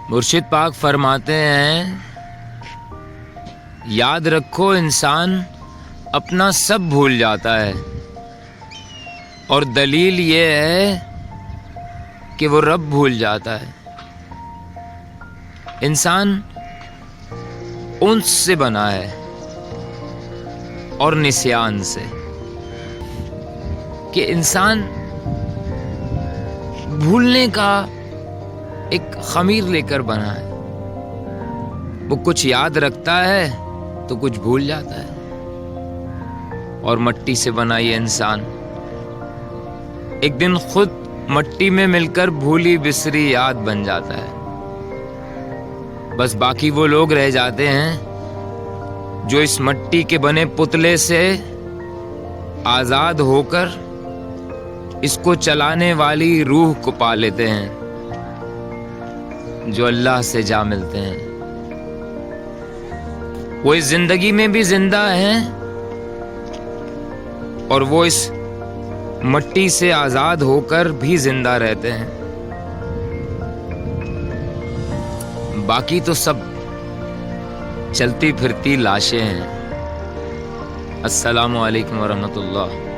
मुर्शिद पाक फरमाते हैं, याद रखो इंसान अपना सब भूल जाता है और दलील ये है कि वो रब भूल जाता है। इंसान उन्स से बना है और निस्यान से, कि इंसान भूलने का एक खमीर लेकर बना है। वो कुछ याद रखता है तो कुछ भूल जाता है। और मट्टी से बना ये इंसान एक दिन खुद मट्टी में मिलकर भूली बिसरी याद बन जाता है। बस बाकी वो लोग रह जाते हैं जो इस मट्टी के बने पुतले से आजाद होकर इसको चलाने वाली रूह को पा लेते हैं, जो अल्लाह से जा मिलते हैं। वो इस जिंदगी में भी जिंदा हैं और वो इस मट्टी से आजाद होकर भी जिंदा रहते हैं। बाकी तो सब चलती फिरती लाशें हैं। अस्सलामु अलैकुम वरहमतुल्लाह।